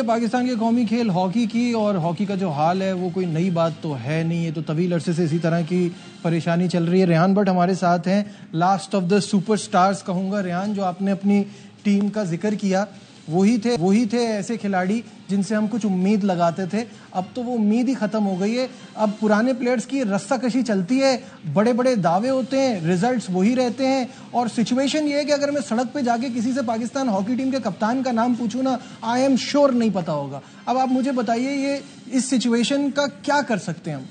ہے پاکستان کے قومی کھیل ہاکی کی، اور ہاکی کا جو حال ہے وہ کوئی نئی بات تو ہے نہیں، یہ تو طویل عرصے سے اسی طرح کی پریشانی چل رہی ہے. ریحان بٹ ہمارے ساتھ ہیں، last of the super stars کہوں گا. ریحان، جو آپ نے اپنی ٹیم کا ذکر کیا، وہی تھے ایسے کھلاڑی جن سے ہم کچھ امید لگاتے تھے. اب تو وہ امید ہی ختم ہو گئی ہے. اب پرانے پلیئرز کی رسہ کشی چلتی ہے، بڑے بڑے دعوے ہوتے ہیں، ریزلٹس وہی رہتے ہیں، اور سچویشن یہ ہے کہ اگر میں سڑک پہ جا کے کسی سے پاکستان ہاکی ٹیم کے کپتان کا نام پوچھوں نا، آئی ایم شیور نہیں پتا ہوگا. اب آپ مجھے بتائیے یہ اس سچویشن کا کیا کر سکتے ہیں ہم؟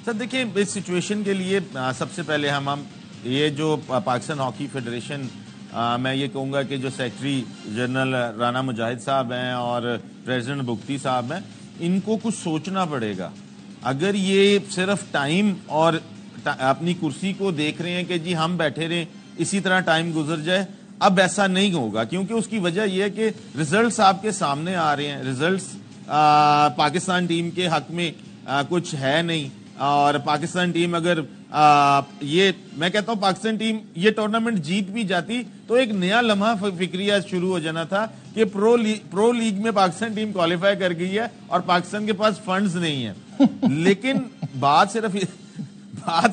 سر دیکھیں، اس سچویشن کے لیے سب سے پہلے ہم یہ جو پاکستان ہاکی فیڈریشن، میں یہ کہوں گا کہ جو سیکرٹری جنرل رانا مجاہد صاحب ہیں اور پریزیڈنٹ بگٹی صاحب ہیں، ان کو کچھ سوچنا پڑے گا. اگر یہ صرف ٹائم اور اپنی کرسی کو دیکھ رہے ہیں کہ جی ہم بیٹھے رہیں اسی طرح ٹائم گزر جائے، اب ایسا نہیں ہوگا. کیونکہ اس کی وجہ یہ ہے کہ ریزلٹس آپ کے سامنے آ رہے ہیں. ریزلٹس پاکستان ٹیم کے حق میں کچھ ہے نہیں، اور پاکستان ٹیم اگر یہ میں کہتا ہوں پاکستان ٹیم یہ ٹورنامنٹ جیت بھی جاتی تو ایک نیا لمحہ فکریہ شروع ہو جانا تھا کہ پرو لیگ میں پاکستان ٹیم کوالیفائی کر گئی ہے اور پاکستان کے پاس فنڈز نہیں ہیں. لیکن بات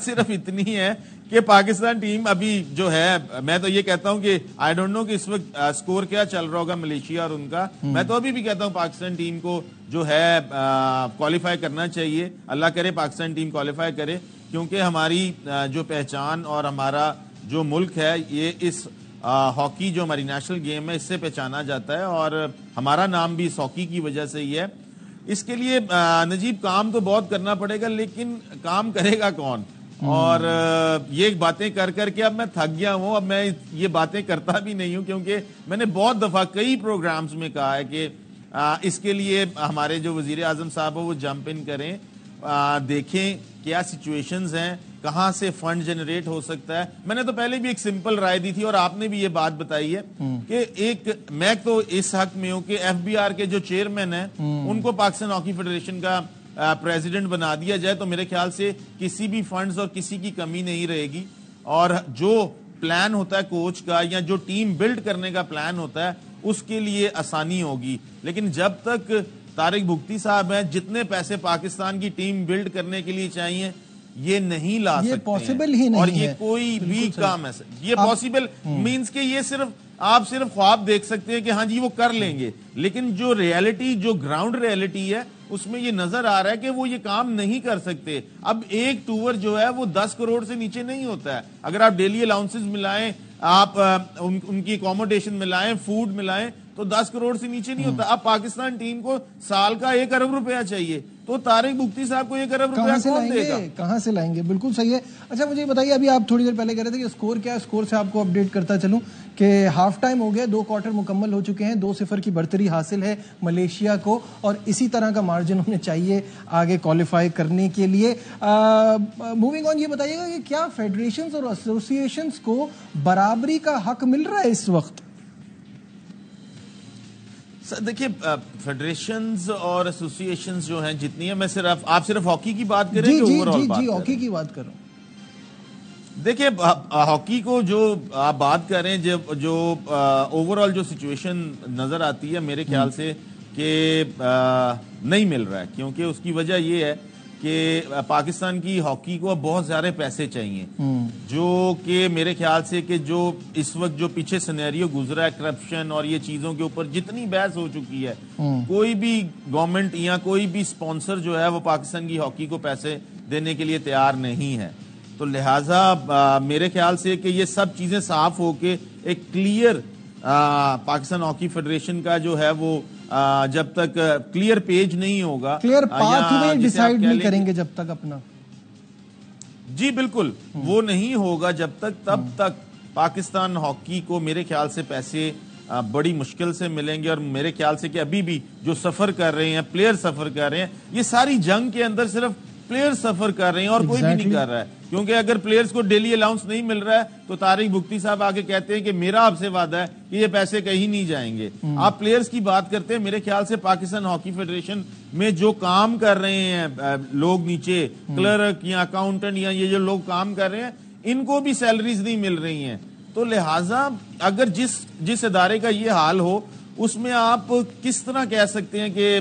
صرف اتنی ہے کہ پاکستان ٹیم ابھی جو ہے، میں تو یہ کہتا ہوں کہ آئی ڈونٹ نو کہ اس وقت سکور کیا چل رہا ہوگا ملیشیا اور ان کا. میں تو ابھی بھی کہتا ہوں پاکستان ٹیم کو جو ہے کوالیفائی کرنا چاہیے. اللہ کرے پاکستان ٹیم کوالیفائی کرے، کیونکہ ہماری جو پہچان اور ہمارا جو ملک ہے یہ اس ہاکی جو ہماری نیشنل گیم ہے اس سے پہچانا جاتا ہے، اور ہمارا نام بھی اس ہاکی کی وجہ سے ہی ہے. اس کے لیے نجیب کام تو بہت کرنا پڑے گا، لیکن کام کرے گا کون؟ اور یہ باتیں کر کر کے اب میں تھک گیا ہوں. اب میں یہ باتیں کرتا بھی نہیں ہوں، کیونکہ میں نے بہت دفعہ کئی پروگرامز میں کہا ہے کہ اس کے لیے ہمارے جو وزیر اعظم صاحب ہیں وہ جمپ ان کریں، دیکھیں کیا سچویشنز ہیں، کہاں سے فنڈ جنریٹ ہو سکتا ہے. میں نے تو پہلے بھی ایک سمپل رائے دی تھی اور آپ نے بھی یہ بات بتائی ہے کہ میں تو اس حق میں ہوں کہ ایف بی آر کے جو چیئرمین ہیں ان کو پاکستان ہاکی فیڈریشن کا پریزیڈنٹ بنا دیا جائے تو میرے خیال سے کسی بھی فنڈز اور کسی کی کمی نہیں رہے گی. اور جو پلان ہوتا ہے کوچ کا یا جو ٹیم بلڈ کرنے کا پلان ہوتا ہے اس کے لیے آسانی ہوگی. لیکن جب تک طارق بگٹی صاحب ہیں، جتنے پیسے پاکستان کی ٹیم بلڈ کرنے کے لیے چاہیے یہ نہیں لا سکتے، یہ پاسبل ہی نہیں اور ہے. یہ کوئی بھی کام ہے یہ پاسبل مینز کہ یہ آپ صرف خواب دیکھ سکتے ہیں کہ ہاں جی وہ کر لیں گے، لیکن جو ریالٹی، جو گراؤنڈ ریالٹی ہے اس میں یہ نظر آ رہا ہے کہ وہ یہ کام نہیں کر سکتے. اب ایک ٹور جو ہے وہ 10 کروڑ سے نیچے نہیں ہوتا ہے. اگر آپ ڈیلی الاؤنسز ملائیں، آپ ان کی اکوموڈیشن ملائیں، فوڈ ملائیں، تو 10 کروڑ سے نیچے نہیں ہوتا. اب پاکستان ٹیم کو سال کا 1 ارب روپیہ چاہیے، تو طارق بگٹی صاحب کو 1 ارب روپیہ کون دے گا؟ کہاں سے لائیں گے؟ بالکل صحیح ہے. اچھا مجھے بتائیے، ابھی آپ تھوڑی دیر پہلے کہہ رہے تھے کہ اسکور کیا ہے، اسکور سے آپ کو اپڈیٹ کرتا چلوں کہ ہاف ٹائم ہو گیا، 2 کوارٹر مکمل ہو چکے ہیں، 2-0 کی برتری حاصل ہے ملیشیا کو، اور اسی طرح کا مارجن انہیں چاہیے آگے کوالیفائی کرنے کے لیے. موونگ آن، یہ بتائیے گا کہ کیا فیڈریشنز اور ایسوسیشنز کو برابری کا حق مل رہا ہے اس وقت؟ دیکھیں، فیڈریشنز اور ایسوسیشنز جو ہیں جتنی ہیں، آپ صرف ہاکی کی بات کریں کہ اوور آل بات کریں؟ ہاکی کی بات کر رہا ہوں. دیکھیں، ہاکی کو جو آپ بات کریں، جو اوور آل جو سچویشن نظر آتی ہے میرے خیال سے کہ نہیں مل رہا ہے. کیونکہ اس کی وجہ یہ ہے کہ پاکستان کی ہاکی کو اب بہت زیادہ پیسے چاہیے، جو کہ میرے خیال سے کہ جو اس وقت جو پیچھے سینیریو گزرا ہے کرپشن اور یہ چیزوں کے اوپر جتنی بحث ہو چکی ہے، کوئی بھی گورنمنٹ یا کوئی بھی سپانسر جو ہے وہ پاکستان کی ہاکی کو پیسے دینے کے لیے تیار نہیں ہے. تو لہٰذا میرے خیال سے کہ یہ سب چیزیں صاف ہو کے ایک کلیئر پاکستان ہاکی فیڈریشن کا جو ہے وہ جب تک کلیئر پیج نہیں ہوگا، کلیئر پاتھ وے ڈیسائیڈ نہیں کریں گے جب تک اپنا، جی بالکل وہ نہیں ہوگا جب تک، تب تک پاکستان ہاکی کو میرے خیال سے پیسے بڑی مشکل سے ملیں گے. اور میرے خیال سے کہ ابھی بھی جو سفر کر رہے ہیں، پلیئر سفر کر رہے ہیں، یہ ساری جنگ کے اندر صرف پلیئر سفر کر رہے ہیں اور کوئی بھی نہیں کر رہا ہے. کیونکہ اگر پلیئرز کو ڈیلی الاؤنس نہیں مل رہا ہے تو طارق بگٹی صاحب آگے کہتے ہیں کہ میرا آپ سے وعدہ ہے کہ یہ پیسے کہیں نہیں جائیں گے. آپ پلیئرز کی بات کرتے ہیں، میرے خیال سے پاکستان ہاکی فیڈریشن میں جو کام کر رہے ہیں لوگ نیچے، کلرک یا اکاؤنٹنٹ یا یہ جو لوگ کام کر رہے ہیں، ان کو بھی سیلریز نہیں مل رہی ہیں. تو لہٰذا اگر جس ادارے کا یہ حال ہو اس میں آپ کس طرح کہہ سکتے ہیں کہ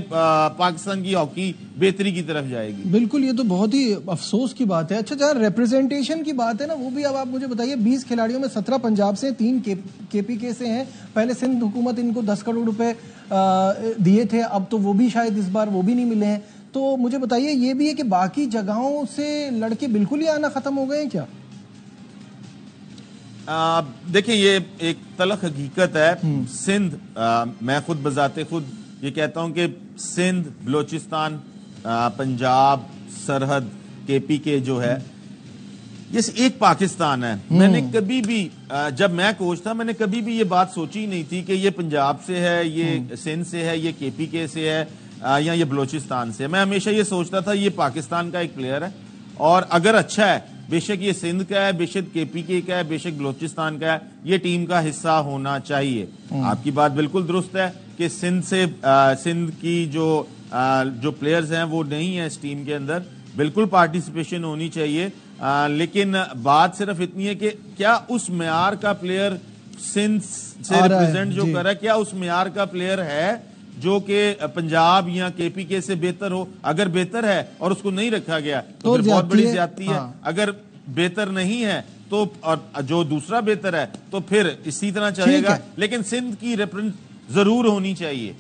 پاکستان کی ہاکی بہتری کی طرف جائے گی؟ بالکل، یہ تو بہت ہی افسوس کی بات ہے. اچھا جہاں ریپرزنٹیشن کی بات ہے نا، وہ بھی اب آپ مجھے بتائیے. 20 کھلاڑیوں میں 17 پنجاب سے، 3 کے پی کے سے ہیں. پہلے سندھ حکومت ان کو 10 کروڑ روپے دیے تھے، اب تو وہ بھی شاید اس بار وہ بھی نہیں ملے ہیں. تو مجھے بتائیے یہ بھی ہے کہ باقی جگہوں سے لڑکے بالکل ہی آنا ختم ہو گئے ہیں کیا؟ دیکھیں یہ ایک تلخ حقیقت ہے. سندھ، میں خود بذات خود یہ کہتا ہوں کہ سندھ، بلوچستان، پنجاب، سرحد، کے پی کے جو ہے یہ ایک پاکستان ہے. میں نے کبھی بھی جب میں کوچ تھا میں نے کبھی بھی یہ بات سوچی نہیں تھی کہ یہ پنجاب سے ہے، یہ سندھ سے ہے، یہ کے پی کے سے ہے یا یہ بلوچستان سے. میں ہمیشہ یہ سوچتا تھا یہ پاکستان کا ایک پلیئر ہے، اور اگر اچھا ہے بے شک یہ سندھ کا ہے، بے شک کے پی کے کا ہے، بے شک بلوچستان کا ہے، یہ ٹیم کا حصہ ہونا چاہیے. آپ کی بات بالکل درست ہے کہ سندھ کی جو پلیئرز ہیں وہ نہیں ہیں اس ٹیم کے اندر. بالکل پارٹیسپیشن ہونی چاہیے، لیکن بات صرف اتنی ہے کہ کیا اس معیار کا پلیئر سندھ سے ریپرزینٹ جو کر رہا ہے، کیا اس معیار کا پلیئر ہے جو کہ پنجاب یا کے پی کے سے بہتر ہو؟ اگر بہتر ہے اور اس کو نہیں رکھا گیا تو پھر بہت بڑی زیادتی ہے. اگر بہتر نہیں ہے تو اور جو دوسرا بہتر ہے تو پھر اسی طرح چلے گا. لیکن سندھ کی ریپرزینٹ ضرور ہونی چاہیے.